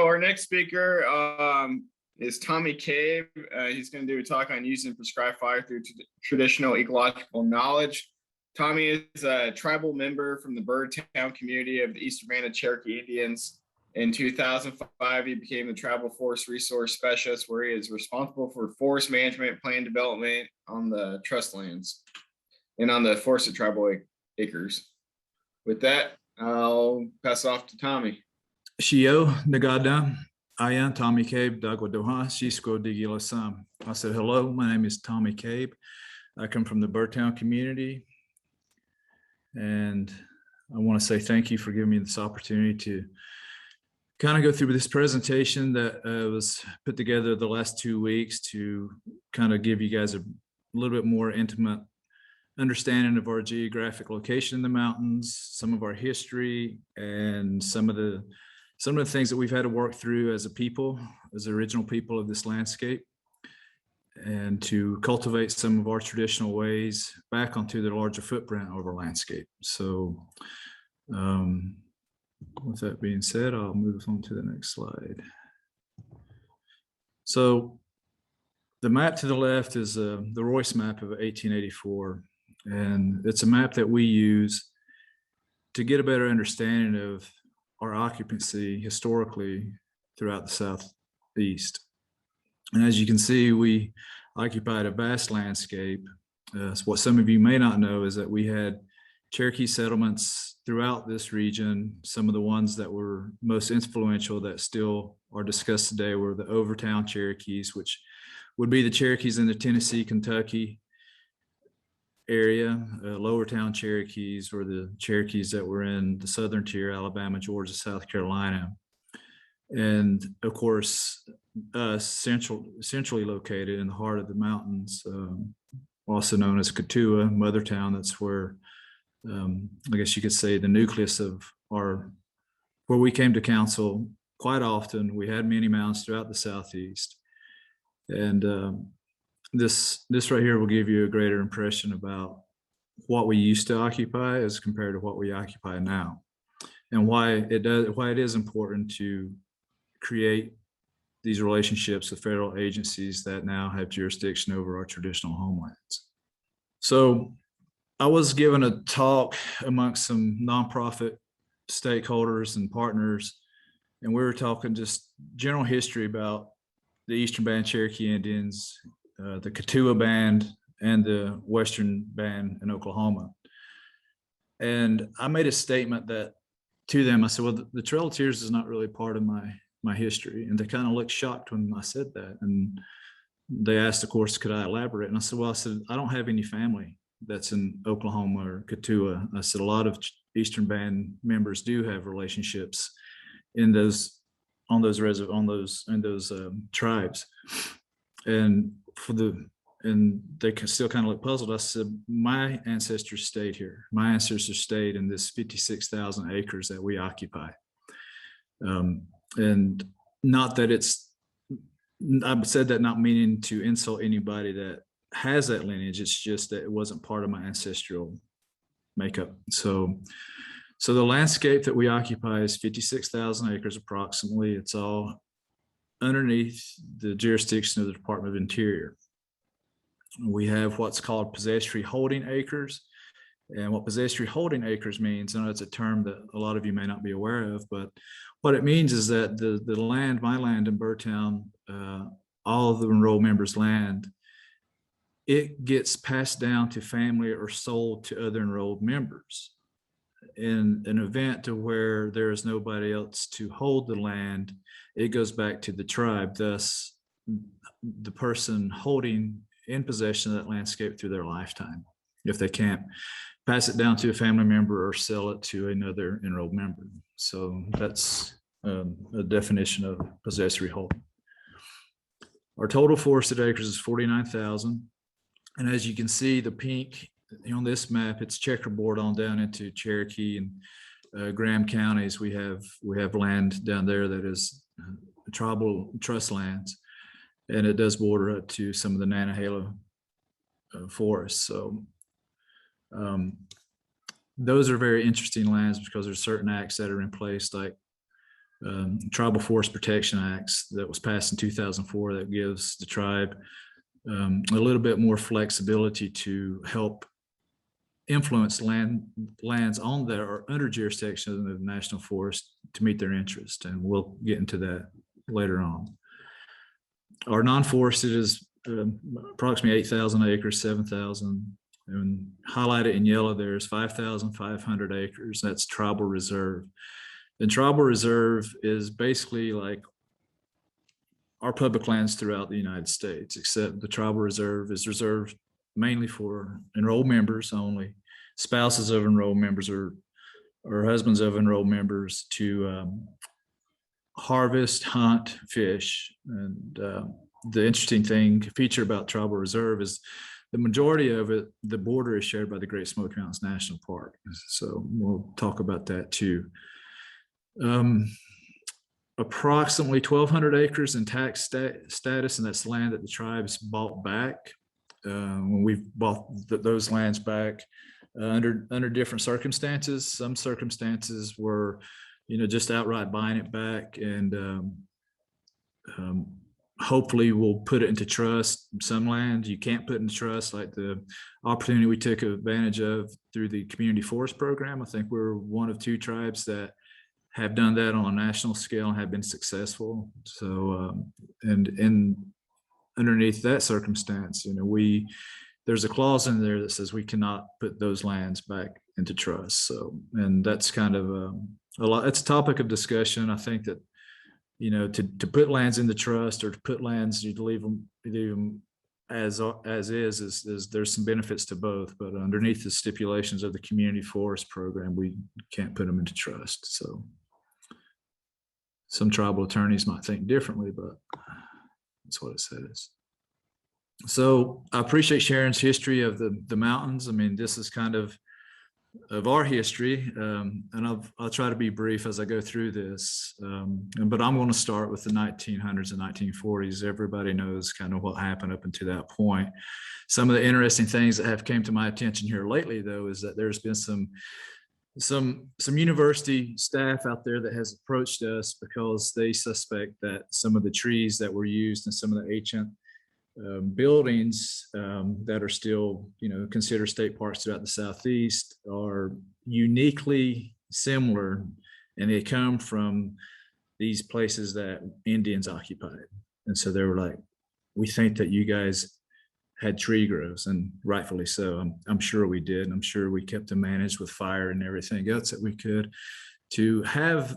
our next speaker is Tommy Cabe. He's going to do a talk on using prescribed fire through traditional ecological knowledge. Tommy is a tribal member from the Birdtown community of the Eastern Band of Cherokee Indians. In 2005, he became the Tribal Forest Resource Specialist, where he is responsible for forest management, plan development on the trust lands and on the forested tribal acres. With that, I'll pass it off to Tommy. Shio Nagada, Aya Tommy Cabe, Dagwadoha, Shisko Digilasam. I said, hello, my name is Tommy Cabe. I come from the Birdtown community. And I want to say thank you for giving me this opportunity to kind of go through this presentation that was put together the last 2 weeks to kind of give you guys a little bit more intimate understanding of our geographic location in the mountains, some of our history, and some of the things that we've had to work through as a people, as the original people of this landscape, and to cultivate some of our traditional ways back onto the larger footprint of our landscape. So with that being said, I'll move on to the next slide. So the map to the left is the Royce map of 1884. And it's a map that we use to get a better understanding of our occupancy historically throughout the Southeast. And as you can see, we occupied a vast landscape. So what some of you may not know is that we had Cherokee settlements throughout this region. Some of the ones that were most influential that still are discussed today were the Overtown Cherokees, which would be the Cherokees in the Tennessee, Kentucky area. Lowertown Cherokees were the Cherokees that were in the southern tier, Alabama, Georgia, South Carolina. And of course, centrally located in the heart of the mountains, also known as Katua, Mothertown. That's where, I guess you could say, the nucleus of where we came to council quite often. We had many mounds throughout the Southeast. And this right here will give you a greater impression about what we used to occupy as compared to what we occupy now, and why it is important to create these relationships with federal agencies that now have jurisdiction over our traditional homelands. So I was given a talk amongst some nonprofit stakeholders and partners, and we were talking just general history about the Eastern Band Cherokee Indians, the Katua Band, and the Western Band in Oklahoma. And I made a statement to them. I said, well, the Trail of Tears is not really part of my history. And they kind of looked shocked when I said that. And they asked, of course, could I elaborate? And I said, well, I don't have any family that's in Oklahoma or Katua. I said, a lot of Eastern Band members do have relationships in those tribes. And they still kind of look puzzled. I said, my ancestors stayed here. My ancestors stayed in this 56,000 acres that we occupy. And not that I've said that not meaning to insult anybody that has that lineage. It's just that it wasn't part of my ancestral makeup. So the landscape that we occupy is 56,000 acres approximately. It's all underneath the jurisdiction of the Department of Interior. We have what's called possessory holding acres. And what possessory holding acres means, I know it's a term that a lot of you may not be aware of, but what it means is that the land, my land in Birdtown, all of the enrolled members' land, it gets passed down to family or sold to other enrolled members. In an event to where there is nobody else to hold the land, it goes back to the tribe. Thus, the person holding in possession of that landscape through their lifetime, if they can't pass it down to a family member or sell it to another enrolled member. So that's a definition of possessory holding. Our total forested acres is 49,000. And as you can see, the pink on this map, it's checkerboard on down into Cherokee and Graham counties. We have land down there that is tribal trust lands, and it does border up to some of the Nantahala forests. So those are very interesting lands because there's certain acts that are in place, like Tribal Forest Protection Acts that was passed in 2004 that gives the tribe a little bit more flexibility to help influence lands on there or under jurisdiction of the National Forest to meet their interest. And we'll get into that later on. Our non-forested is approximately 8,000 acres, 7,000. And highlighted in yellow there is 5,500 acres. That's tribal reserve. And tribal reserve is basically like our public lands throughout the United States, except the tribal reserve is reserved mainly for enrolled members only, spouses of enrolled members or husbands of enrolled members to harvest, hunt, fish. And the interesting feature about tribal reserve is the majority of it, the border is shared by the Great Smoky Mountains National Park. So we'll talk about that too. Approximately 1,200 acres in tax status, and that's land that the tribes bought back. When we bought those lands back under different circumstances. Some circumstances were, just outright buying it back, and hopefully we'll put it into trust. Some land you can't put into trust, like the opportunity we took advantage of through the community forest program. I think we're one of 2 tribes that have done that on a national scale and have been successful. So, and underneath that circumstance, there's a clause in there that says we cannot put those lands back into trust. So, and that's kind of a lot. It's a topic of discussion. I think that, to put lands into trust or to put lands, you leave them as is there's some benefits to both, but underneath the stipulations of the community forest program, we can't put them into trust. So some tribal attorneys might think differently, but that's what it says. So I appreciate Sharon's history of the mountains. I mean, this is kind of our history, and I'll try to be brief as I go through this. But I'm going to start with the 1900s and 1940s. Everybody knows kind of what happened up until that point. Some of the interesting things that have came to my attention here lately, though, is that there's been some university staff out there that has approached us because they suspect that some of the trees that were used in some of the ancient buildings that are still, considered state parks throughout the Southeast are uniquely similar, and they come from these places that Indians occupied. And so they were like, we think that you guys had tree groves, and rightfully so. I'm sure we did. And I'm sure we kept them managed with fire and everything else that we could to have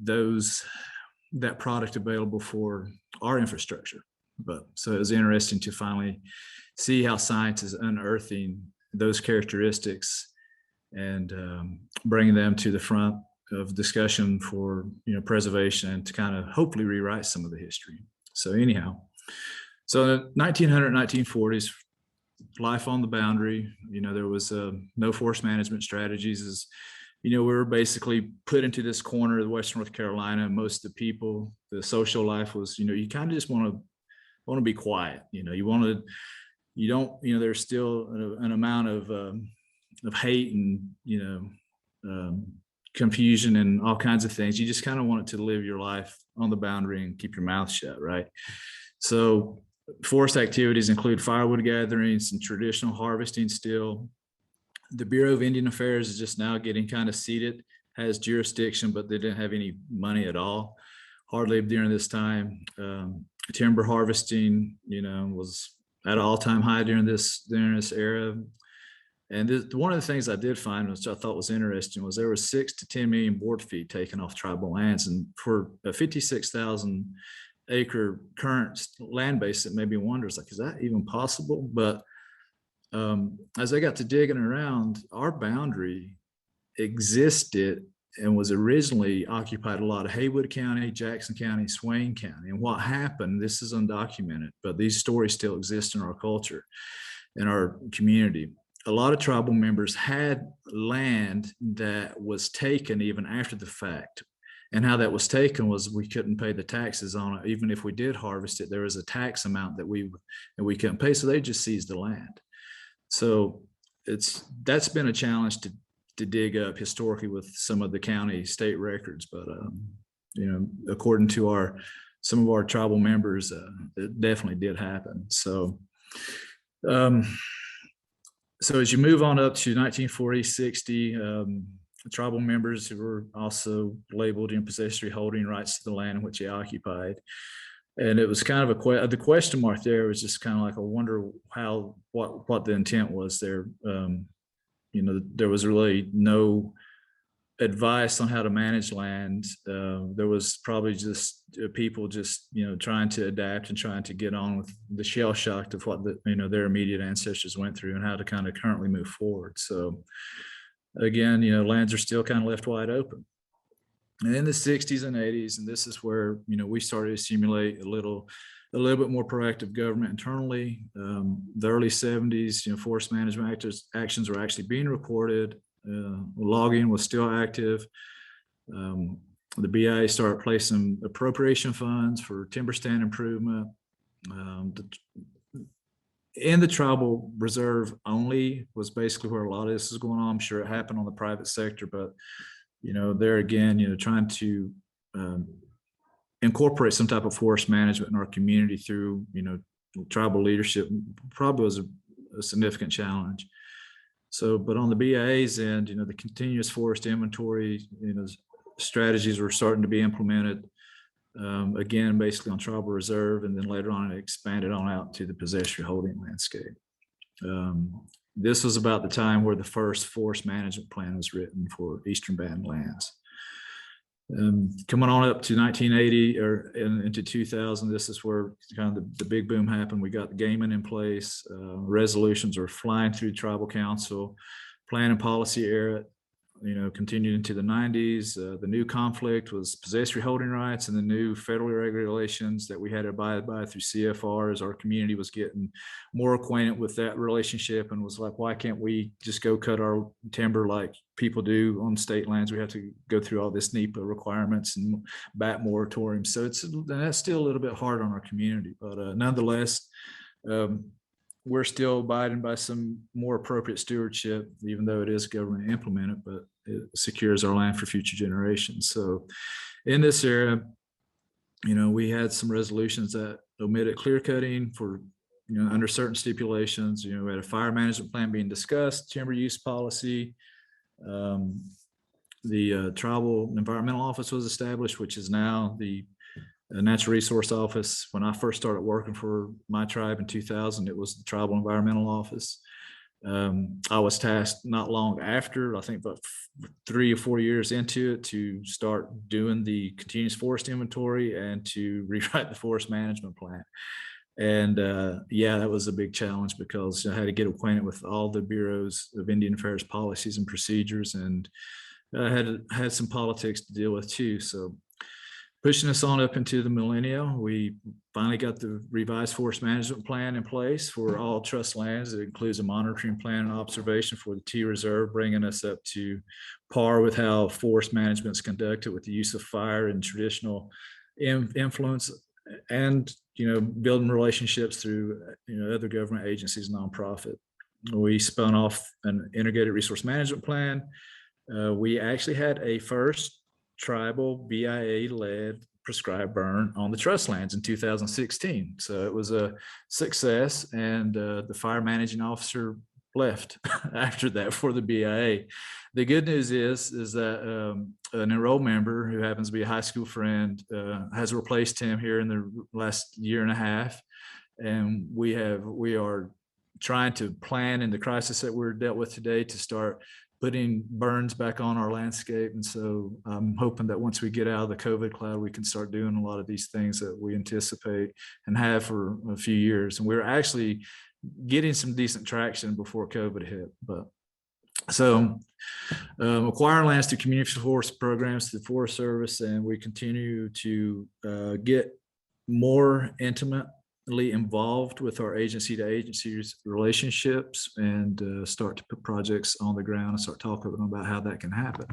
that product available for our infrastructure. But so it was interesting to finally see how science is unearthing those characteristics and bringing them to the front of discussion for preservation and to kind of hopefully rewrite some of the history. So anyhow, so in the 1900, 1940s, life on the boundary, there was no forest management strategies. We were basically put into this corner of Western North Carolina. Most of the people, the social life was, you kind of just want to be quiet. There's still an amount of hate and, confusion and all kinds of things. You just kind of want to live your life on the boundary and keep your mouth shut, right? So forest activities include firewood gatherings and traditional harvesting still. The Bureau of Indian Affairs is just now getting kind of seated, has jurisdiction, but they didn't have any money at all, hardly during this time. Timber harvesting, was at an all-time high during this era. And one of the things I did find, which I thought was interesting, was there was 6 to 10 million board feet taken off tribal lands. And for a 56,000 acre current land base, it made me wonder, is that even possible? But as I got to digging around, our boundary existed and was originally occupied a lot of Haywood County, Jackson County, Swain County. And what happened, this is undocumented, but these stories still exist in our culture, in our community. A lot of tribal members had land that was taken even after the fact. And how that was taken was we couldn't pay the taxes on it. Even if we did harvest it, there was a tax amount that we couldn't pay. So they just seized the land. So that's been a challenge to dig up historically with some of the county state records. But according to some of our tribal members, it definitely did happen. So, so as you move on up to 1940, 60, tribal members who were also labeled in possessory holding rights to the land in which they occupied. And it was kind of the question mark there was just kind of like, I wonder what the intent was there. There was really no advice on how to manage land. There was probably just people just, trying to adapt and trying to get on with the shell shock of what their immediate ancestors went through and how to kind of currently move forward. So again, lands are still kind of left wide open. And in the 60s and 80s, and this is where, we started to simulate a little bit more proactive government internally. The early 70s, forest management actions were actually being recorded. Logging was still active. The BIA started placing appropriation funds for timber stand improvement. In the tribal reserve only was basically where a lot of this is going on. I'm sure it happened on the private sector, but there again, trying to incorporate some type of forest management in our community through, tribal leadership probably was a significant challenge. So, but on the BIA's end, the continuous forest inventory, strategies were starting to be implemented. Again, basically on tribal reserve, and then later on it expanded on out to the possessory holding landscape. This was about the time where the first forest management plan was written for Eastern Band lands. Coming on up to 1980 or into 2000, this is where kind of the big boom happened. We got the gaming in place. Resolutions were flying through tribal council. Plan and policy era, continued into the 90s. The new conflict was possessory holding rights and the new federal regulations that we had to abide by through CFR as our community was getting more acquainted with that relationship and was like, why can't we just go cut our timber like people do on state lands? We have to go through all this NEPA requirements and bat moratoriums. So that's still a little bit hard on our community, but nonetheless, we're still abiding by some more appropriate stewardship, even though it is government implemented, but it secures our land for future generations. So in this era, we had some resolutions that omitted clear cutting for, under certain stipulations. We had a fire management plan being discussed, timber use policy. The tribal environmental office was established, which is now the Natural Resource Office. When I first started working for my tribe in 2000, it was the Tribal Environmental Office. I was tasked not long after, I think about 3 or 4 years into it, to start doing the continuous forest inventory and to rewrite the forest management plan. And yeah, that was a big challenge because I had to get acquainted with all the bureaus of Indian Affairs policies and procedures, and I had some politics to deal with too. So pushing us on up into the millennium, we finally got the revised forest management plan in place for all trust lands. It includes a monitoring plan and observation for the T reserve, bringing us up to par with how forest management is conducted with the use of fire and traditional influence, and building relationships through other government agencies, nonprofit. We spun off an integrated resource management plan. We actually had a first tribal BIA-led prescribed burn on the trust lands in 2016. So it was a success, and the fire managing officer left after that for the BIA. The good news is that an enrolled member who happens to be a high school friend has replaced him here in the last year and a half, and we are trying to plan in the crisis that we're dealt with today to start putting burns back on our landscape. And so I'm hoping that once we get out of the COVID cloud, we can start doing a lot of these things that we anticipate and have for a few years. And we're actually getting some decent traction before COVID hit. But so acquiring lands through community forest programs through the Forest Service, and we continue to get more intimately involved with our agency to agency relationships, and start to put projects on the ground and start talking about how that can happen.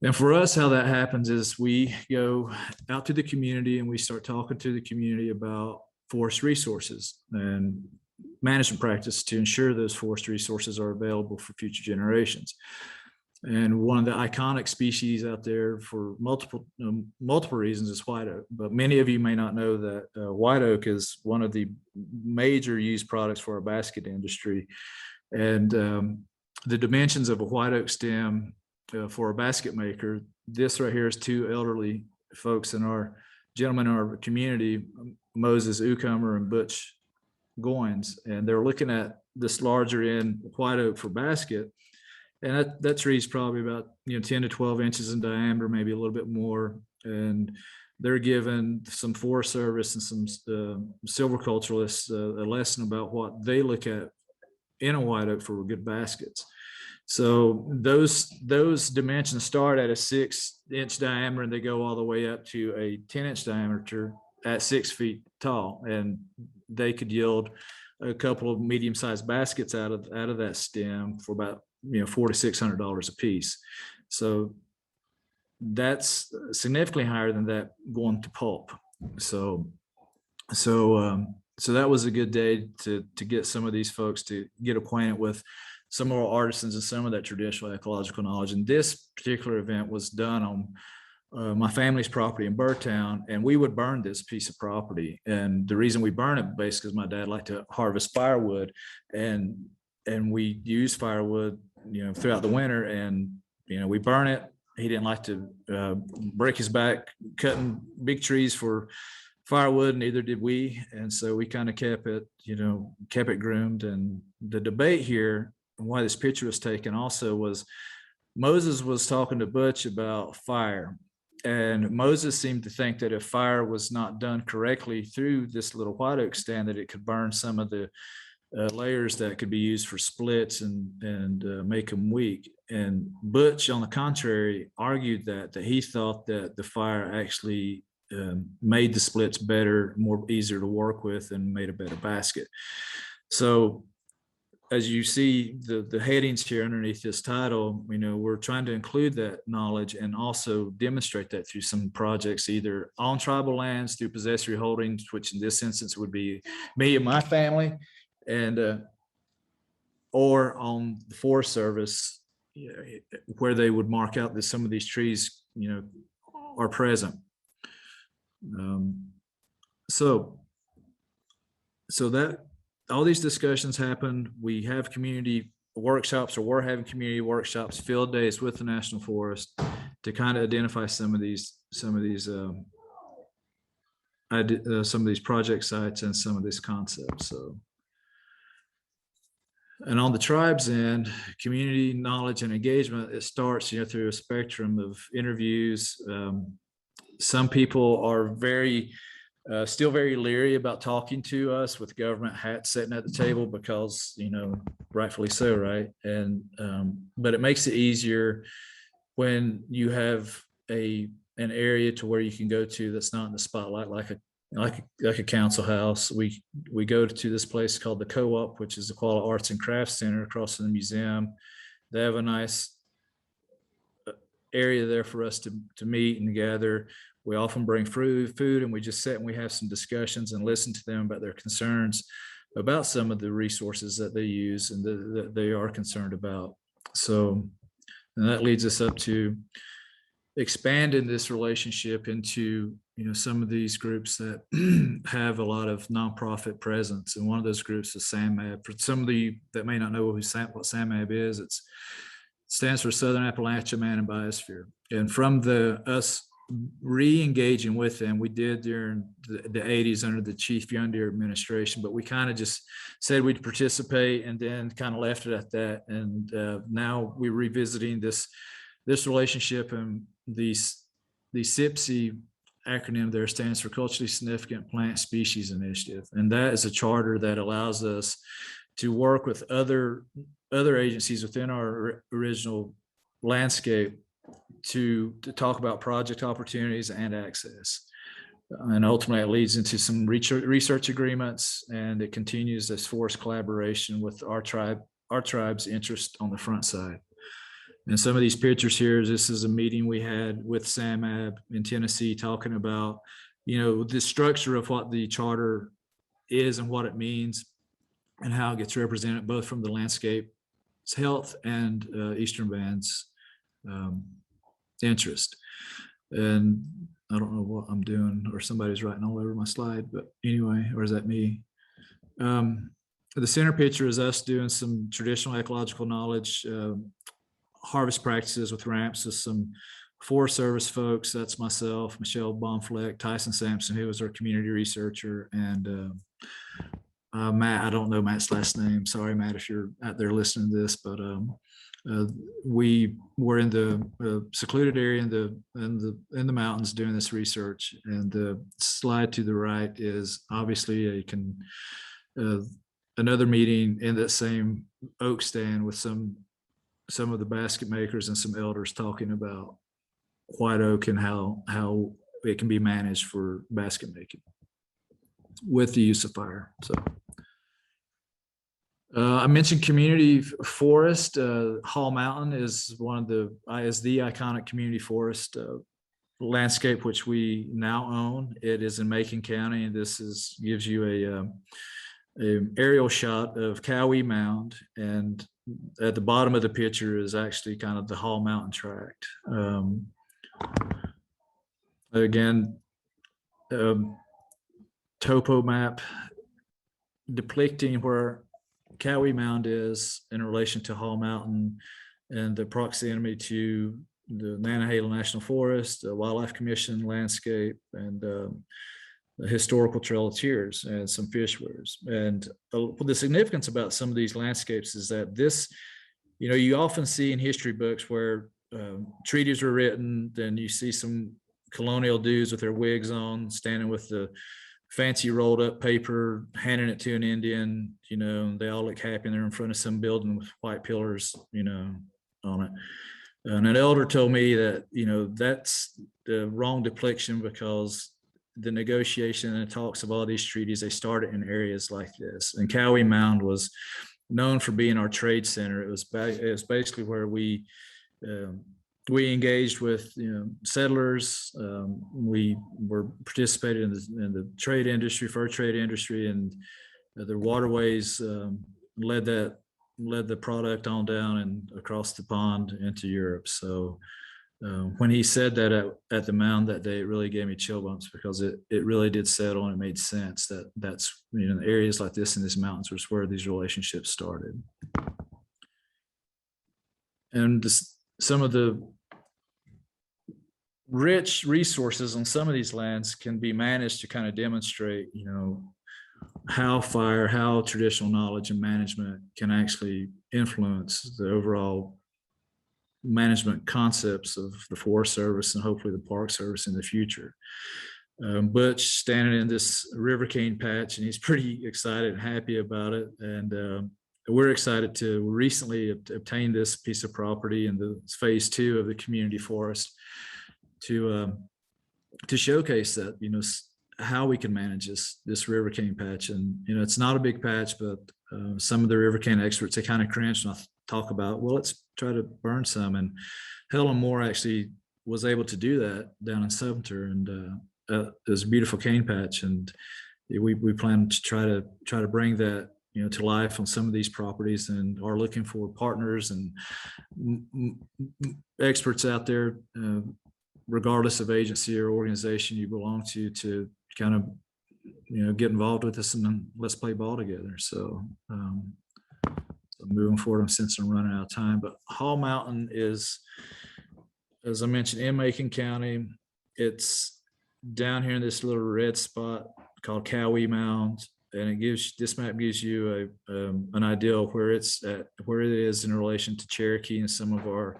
And for us, how that happens is we go out to the community and we start talking to the community about forest resources and management practice to ensure those forest resources are available for future generations. And one of the iconic species out there for multiple reasons is white oak. But many of you may not know that white oak is one of the major used products for our basket industry. And the dimensions of a white oak stem for a basket maker, this right here is two elderly folks gentlemen in our community, Moses Ucomer and Butch Goins, and they're looking at this larger end white oak for basket. And that tree is probably about 10 to 12 inches in diameter, maybe a little bit more. And they're given some Forest Service and some silviculturalists a lesson about what they look at in a white oak for good baskets. So those dimensions start at a 6-inch diameter and they go all the way up to a 10-inch diameter at 6 feet tall, and they could yield a couple of medium-sized baskets out of that stem for about $400 to $600 a piece. So that's significantly higher than that going to pulp. So that was a good day to get some of these folks to get acquainted with some of our artisans and some of that traditional ecological knowledge. And this particular event was done on my family's property in Birdtown, and we would burn this piece of property. And the reason we burn it basically is my dad liked to harvest firewood, and we use firewood throughout the winter, and we burn it. He didn't like to break his back cutting big trees for firewood, neither did we. And so we kind of kept it groomed. And the debate here and why this picture was taken also was Moses was talking to Butch about fire. And Moses seemed to think that if fire was not done correctly through this little white oak stand, that it could burn some of the layers that could be used for splits and make them weak. And Butch, on the contrary, argued that he thought that the fire actually made the splits better, more easier to work with, and made a better basket. So as you see the headings here underneath this title, we're trying to include that knowledge and also demonstrate that through some projects, either on tribal lands through possessory holdings, which in this instance would be me and my family, and or on the Forest Service, where they would mark out that some of these trees, are present. So that all these discussions happened. We have community workshops, or we're having community workshops, field days with the National Forest to kind of identify some of these project sites and some of these concepts. So, and on the tribes end, community knowledge and engagement, it starts through a spectrum of interviews. Some people are still very leery about talking to us with government hats sitting at the table because, rightfully so, right? And but it makes it easier when you have an area to where you can go to that's not in the spotlight, like a council house. We go to this place called the Co-op, which is the Koala Arts and Crafts Center across from the museum. They have a nice area there for us to meet and gather. We often bring food, and we just sit and we have some discussions and listen to them about their concerns about some of the resources that they use and that they are concerned about. So, and that leads us up to expanding this relationship into some of these groups that have a lot of nonprofit presence. And one of those groups is SAMAB. For some of you that may not know what SAMAB is, it stands for Southern Appalachian Man and Biosphere. And from us re-engaging with them, we did during the 80s under the Chief Young Deer administration, but we kind of just said we'd participate and then kind of left it at that. And now we're revisiting this relationship, and the Sipsy acronym there stands for Culturally Significant Plant Species Initiative. And that is a charter that allows us to work with other agencies within our original landscape to talk about project opportunities and access. And ultimately it leads into some research agreements, and it continues this forest collaboration with our tribe's interest on the front side. And some of these pictures here, this is a meeting we had with SAMAB in Tennessee talking about, the structure of what the charter is and what it means and how it gets represented both from the landscape health and Eastern Bands interest. And I don't know what I'm doing, or somebody's writing all over my slide, but anyway, or is that me? The center picture is us doing some traditional ecological knowledge, harvest practices with ramps with some Forest Service folks. That's myself, Michelle Baumfleck, Tyson Sampson, who was our community researcher, and Matt. I don't know Matt's last name. Sorry, Matt, if you're out there listening to this, but we were in the secluded area in the mountains doing this research. And the slide to the right is obviously another meeting in that same oak stand with some of the basket makers and some elders talking about white oak and how it can be managed for basket making with the use of fire. So I mentioned community forest. Hall Mountain is the iconic community forest landscape which we now own. It is in Macon County, and this gives you a aerial shot of Cabe Mound, and at the bottom of the picture is actually kind of the Hall Mountain tract. Again, topo map depicting where Cabe Mound is in relation to Hall Mountain and the proximity to the Nantahala National Forest, the Wildlife Commission landscape, and the historical Trail of Tears and some fish weirs. And the significance about some of these landscapes is that this, you often see in history books where treaties were written, then you see some colonial dudes with their wigs on, standing with the fancy rolled up paper, handing it to an Indian, and they all look happy, and they're in front of some building with white pillars, on it. And an elder told me that, that's the wrong depiction, because the negotiation and the talks of all these treaties, they started in areas like this. And Cabe Mound was known for being our trade center. It was basically where we engaged with settlers. We were participated in the trade industry, fur trade industry, and the waterways led the product on down and across the pond into Europe. So when he said that at the mound that day, it really gave me chill bumps, because it really did settle, and it made sense that's areas like this in these mountains was where these relationships started. And some of the rich resources on some of these lands can be managed to kind of demonstrate, how traditional knowledge and management can actually influence the overall management concepts of the Forest Service and hopefully the Park Service in the future. Butch standing in this river cane patch, and he's pretty excited and happy about it. And we're excited to recently obtain this piece of property in the phase 2 of the community forest to showcase that, how we can manage this river cane patch. And, it's not a big patch, but some of the river cane experts, they kind of cringe and talk about, well, let's try to burn some. And Helen Moore actually was able to do that down in Sumter, and it was a beautiful cane patch. And we plan to try to bring that to life on some of these properties, and are looking for partners and experts out there, regardless of agency or organization you belong to kind of get involved with us, and then let's play ball together. So moving forward, since I'm running out of time, but Hall Mountain is, as I mentioned, in Macon County. It's down here in this little red spot called Cabe Mound, and this map gives you an idea of where it is in relation to Cherokee and some of our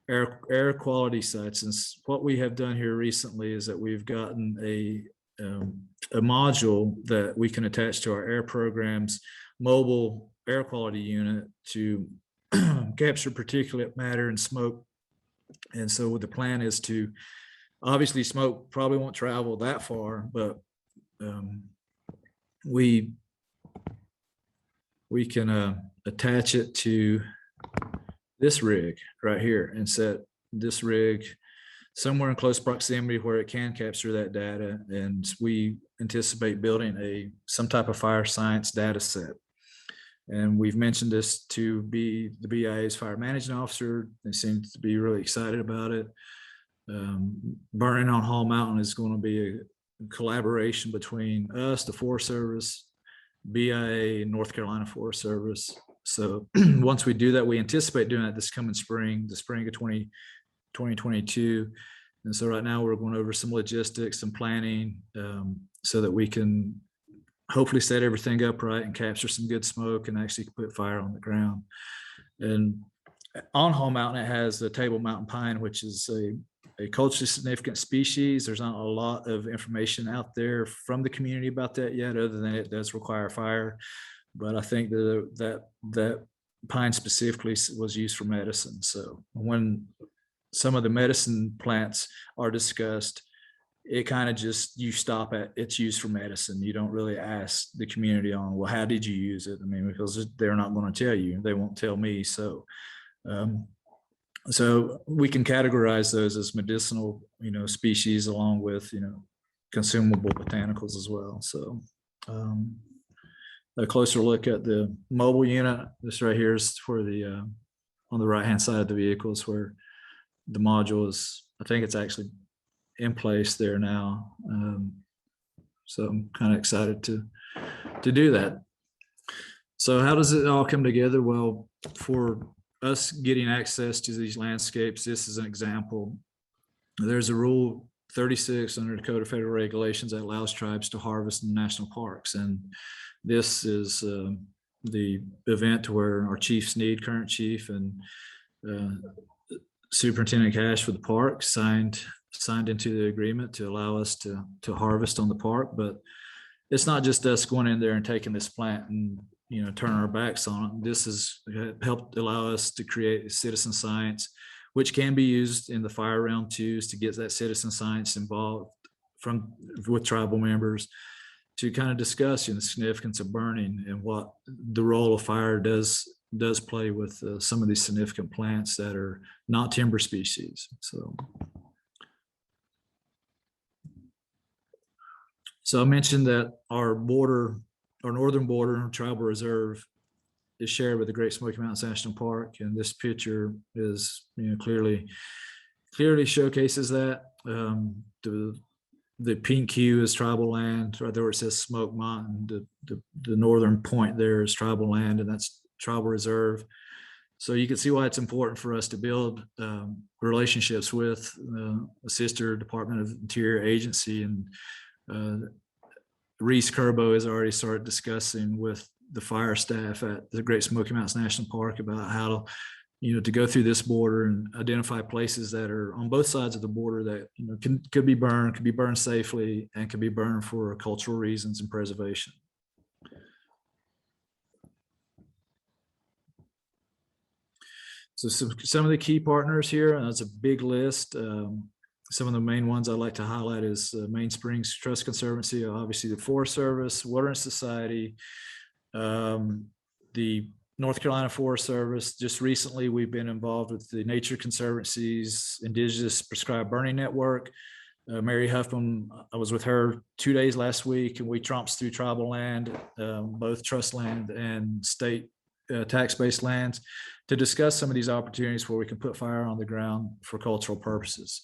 air quality sites. And what we have done here recently is that we've gotten a module that we can attach to our air program's mobile air quality unit to capture particulate matter and smoke. And so the plan is to, obviously smoke probably won't travel that far, but we can attach it to this rig right here and set this rig somewhere in close proximity where it can capture that data. And we anticipate building some type of fire science data set. And we've mentioned this to be the BIA's fire management officer. They seem to be really excited about it. Burning on Hall Mountain is going to be a collaboration between us, the Forest Service, BIA, and North Carolina Forest Service. So once we do that, we anticipate doing that this coming spring, the spring of 2022. And so right now we're going over some logistics and planning so that we can hopefully set everything up right and capture some good smoke and actually put fire on the ground. And on Hall Mountain, it has the table mountain pine, which is a culturally significant species. There's not a lot of information out there from the community about that yet, other than it does require fire. But I think that pine specifically was used for medicine. So when some of the medicine plants are discussed, it kind of just, you stop at it's used for medicine. You don't really ask the community on, well, how did you use it? I mean, because they're not going to tell you, they won't tell me. So so we can categorize those as medicinal, species, along with, consumable botanicals as well. So a closer look at the mobile unit. This right here is for the on the right hand side of the vehicle is where the module is. I think it's actually in place there now. So I'm kind of excited to do that. So how does it all come together? Well, for us getting access to these landscapes, this is an example. There's a rule 36 under the Code of Federal Regulations that allows tribes to harvest in national parks. And this is the event where our chief Sneed, current chief, and Superintendent Cash for the park signed into the agreement to allow us to harvest on the park. But it's not just us going in there and taking this plant and turn our backs on it. This has helped allow us to create citizen science, which can be used in the fire round twos to get that citizen science involved with tribal members to kind of discuss the significance of burning and what the role of fire does play with some of these significant plants that are not timber species. So I mentioned that our northern border tribal reserve is shared with the Great Smoky Mountains National Park, and this picture is clearly showcases that. The pink hue is tribal land. Right there where it says Smoke Mountain, the northern point there is tribal land, and that's tribal reserve. So you can see why it's important for us to build relationships with a sister Department of Interior agency. And Reese Kerbo has already started discussing with the fire staff at the Great Smoky Mountains National Park about how to go through this border and identify places that are on both sides of the border that could be burned safely, and can be burned for cultural reasons and preservation. So some of the key partners here, and that's a big list. Some of the main ones I'd like to highlight is Main Springs Trust Conservancy, obviously the Forest Service, Wilderness Society, the North Carolina Forest Service. Just recently, we've been involved with the Nature Conservancy's Indigenous Prescribed Burning Network. Mary Huffman, I was with her 2 days last week, and we tromped through tribal land, both trust land and state tax-based lands, to discuss some of these opportunities where we can put fire on the ground for cultural purposes.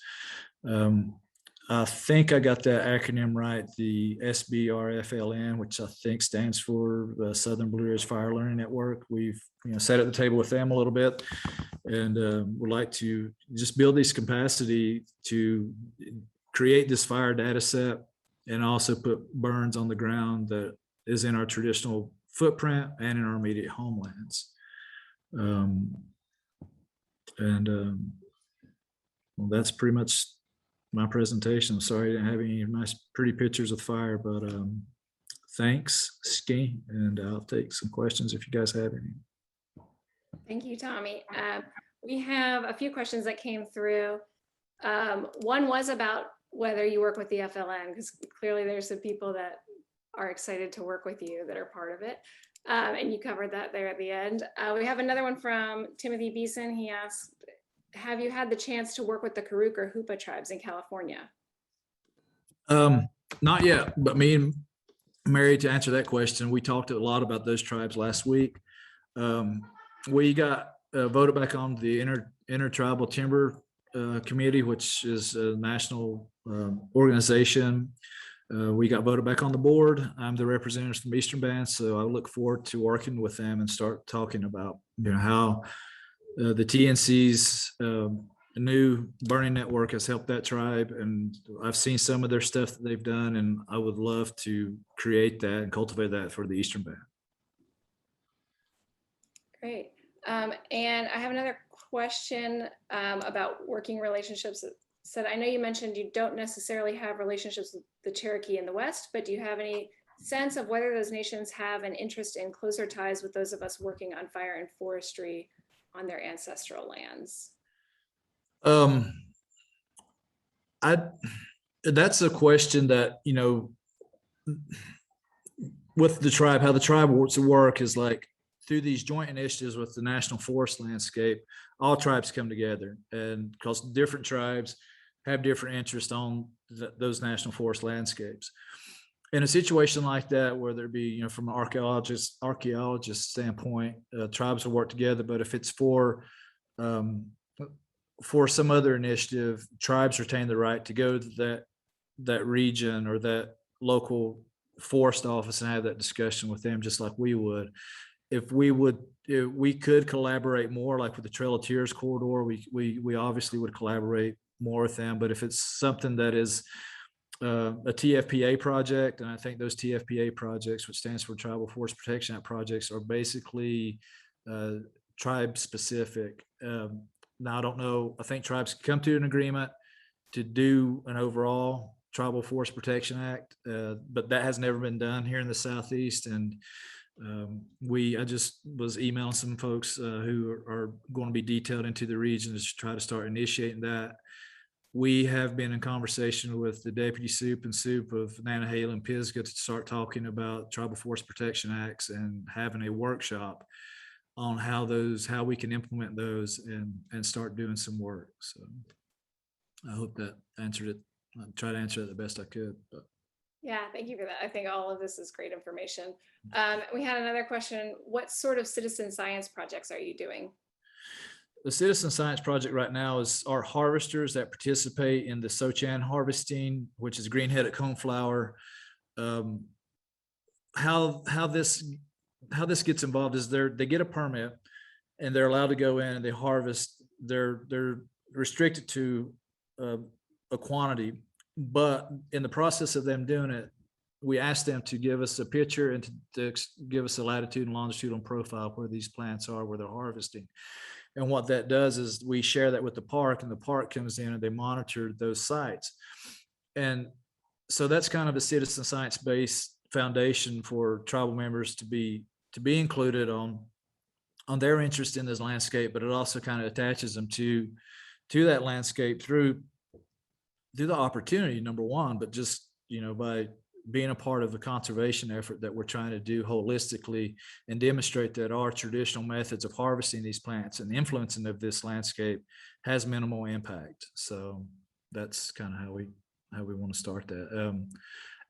I think I got that acronym right, the SBRFLN, which I think stands for the Southern Blue Ridge Fire Learning Network. We've sat at the table with them a little bit, and would like to just build this capacity to create this fire data set, and also put burns on the ground that is in our traditional footprint and in our immediate homelands. Well, that's pretty much my presentation. I'm sorry I didn't have any nice pretty pictures of fire, but thanks, Ski, and I'll take some questions if you guys have any. Thank you, Tommy. We have a few questions that came through. One was about whether you work with the FLN, because clearly there's some people that are excited to work with you that are part of it. And you covered that there at the end. We have another one from Timothy Beeson. He asked, have you had the chance to work with the Karuk or Hoopa tribes in California? Not yet, but me and Mary, to answer that question, we talked a lot about those tribes last week. We got voted back on the Intertribal Timber Committee, which is a national organization. We got voted back on the board. I'm the representative from Eastern Band, so I look forward to working with them and start talking about how the TNC's new burning network has helped that tribe, and I've seen some of their stuff that they've done, and I would love to create that and cultivate that for the Eastern Band. Great. And I have another question about working relationships. Said, I know you mentioned you don't necessarily have relationships with the Cherokee in the West, but do you have any sense of whether those nations have an interest in closer ties with those of us working on fire and forestry on their ancestral lands? That's a question that, with the tribe, how the tribe wants to work is like through these joint initiatives with the National Forest Landscape, all tribes come together, and because different tribes have different interests on those national forest landscapes. In a situation like that, whether it be, from an archaeologist standpoint, tribes will work together. But if it's for some other initiative, tribes retain the right to go to that region or that local forest office and have that discussion with them, just like we would. If we could collaborate more, like with the Trail of Tears corridor, we obviously would collaborate more with them. But if it's something that is a TFPA project, and I think those TFPA projects, which stands for Tribal Forest Protection Act projects, are basically tribe specific. Now, I don't know, I think tribes come to an agreement to do an overall Tribal Forest Protection Act, but that has never been done here in the Southeast. And I just was emailing some folks who are going to be detailed into the region to try to start initiating that. We have been in conversation with the Deputy Soup and Soup of Nantahala and Pisgah to start talking about Tribal Forest Protection Acts and having a workshop on how we can implement those and start doing some work. So I hope that answered it. I tried to answer it the best I could. But. Yeah, thank you for that. I think all of this is great information. We had another question. What sort of citizen science projects are you doing? The citizen science project right now is our harvesters that participate in the Sochan harvesting, which is green-headed coneflower. How this gets involved is they get a permit and they're allowed to go in and they harvest. They're restricted to a quantity, but in the process of them doing it, we asked them to give us a picture and to give us a latitude and longitudinal profile where these plants are, where they're harvesting. And what that does is we share that with the park, and the park comes in and they monitor those sites. And so that's kind of a citizen science-based foundation for tribal members to be included on their interest in this landscape, but it also kind of attaches them to that landscape through the opportunity, number one, but just, by being a part of the conservation effort that we're trying to do holistically and demonstrate that our traditional methods of harvesting these plants and the influencing of this landscape has minimal impact. So that's kind of how we want to start that.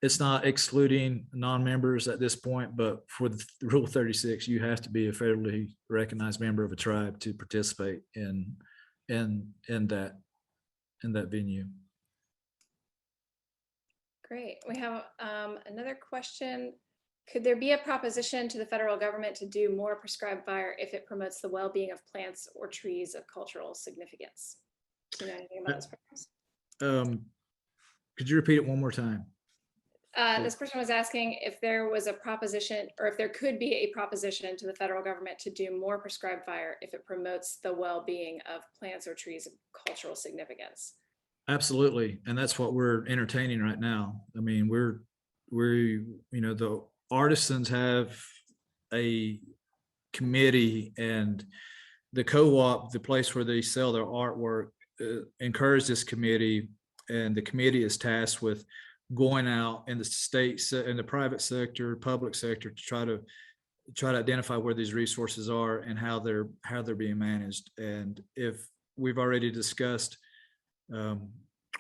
It's not excluding non-members at this point, but for the Rule 36, you have to be a federally recognized member of a tribe to participate in that venue. Great. We have another question. Could there be a proposition to the federal government to do more prescribed fire if it promotes the well-being of plants or trees of cultural significance? Do you know anything about this purpose? Could you repeat it one more time? This person was asking if there was a proposition, or if there could be a proposition to the federal government to do more prescribed fire if it promotes the well-being of plants or trees of cultural significance. Absolutely. And that's what we're entertaining right now. I mean, the artisans have a committee, and the co-op, the place where they sell their artwork, encourage this committee, and the committee is tasked with going out in the state, in the private sector, public sector, to try to identify where these resources are and how they're being managed. And if we've already discussed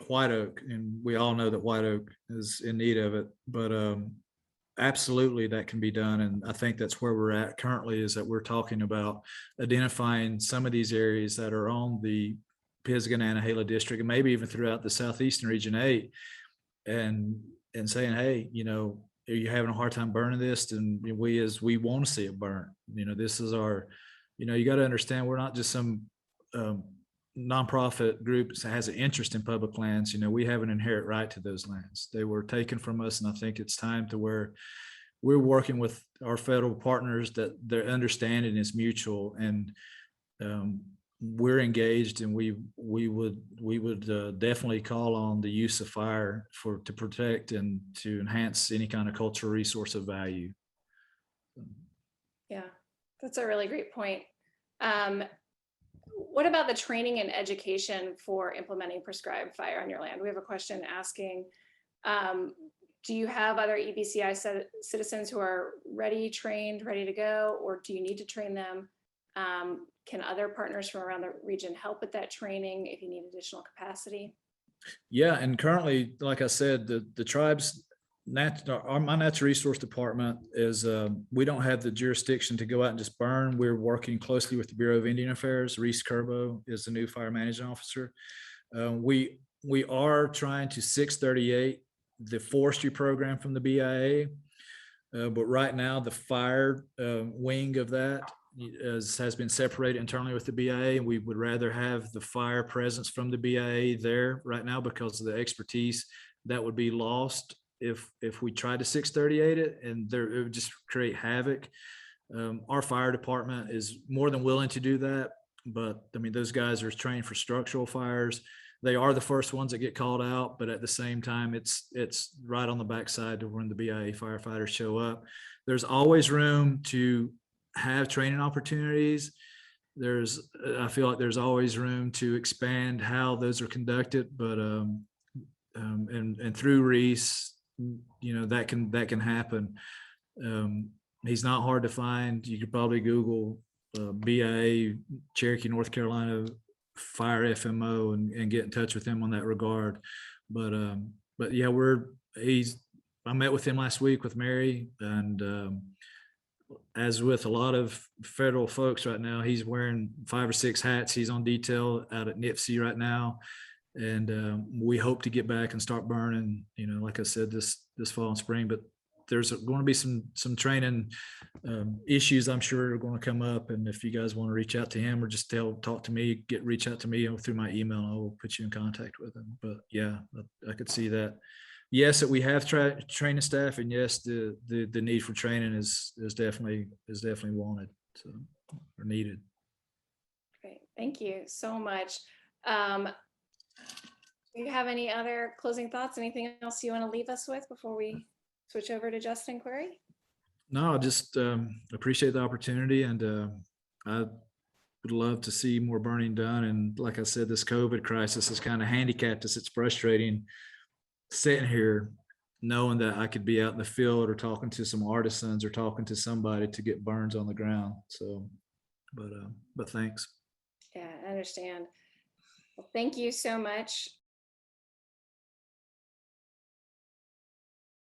White Oak, and we all know that White Oak is in need of it, but absolutely that can be done. And I think that's where we're at currently, is that we're talking about identifying some of these areas that are on the Pisgah and Anahela district, and maybe even throughout the Southeastern Region 8, and saying, hey, are you having a hard time burning this? And we want to see it burn. This is our, you got to understand, we're not just some nonprofit group that has an interest in public lands. We have an inherent right to those lands. They were taken from us, and I think it's time to where we're working with our federal partners that their understanding is mutual, and we're engaged, and we would definitely call on the use of fire to protect and to enhance any kind of cultural resource of value. Yeah, that's a really great point. What about the training and education for implementing prescribed fire on your land? We have a question asking, do you have other EBCI citizens who are ready, trained, ready to go, or do you need to train them? Can other partners from around the region help with that training if you need additional capacity? Yeah, and currently, like I said, the tribes, my natural resource department is, we don't have the jurisdiction to go out and just burn. We're working closely with the Bureau of Indian Affairs. Reese Kerbo is the new fire management officer. We are trying to 638 the forestry program from the BIA, but right now the fire wing of that has been separated internally with the BIA, and we would rather have the fire presence from the BIA there right now because of the expertise that would be lost if we tried to 638 it, and it would just create havoc. Our fire department is more than willing to do that, but I mean, those guys are trained for structural fires. They are the first ones that get called out, but at the same time, it's right on the backside of when the BIA firefighters show up. There's always room to have training opportunities. I feel like there's always room to expand how those are conducted, but and through Reese, that can happen. He's not hard to find. You could probably Google BIA Cherokee, North Carolina fire FMO and get in touch with him on that regard. But yeah, I met with him last week with Mary, and as with a lot of federal folks right now, he's wearing 5 or 6 hats. He's on detail out at NCPFC right now, and we hope to get back and start burning, like I said, this fall and spring. But there's going to be some training issues I'm sure are going to come up, and if you guys want to reach out to him or just talk to me, reach out to me through my email, and I will put you in contact with him. But yeah, I could see that. Yes, that we have training staff, and yes, the need for training is definitely wanted, so, or needed. Great, thank you so much. Do you have any other closing thoughts? Anything else you want to leave us with before we switch over to Justin Query? No, I just appreciate the opportunity, and I would love to see more burning done. And like I said, this COVID crisis has kind of handicapped us. It's frustrating sitting here knowing that I could be out in the field or talking to some artisans or talking to somebody to get burns on the ground. So, but thanks. Yeah, I understand. Well, thank you so much.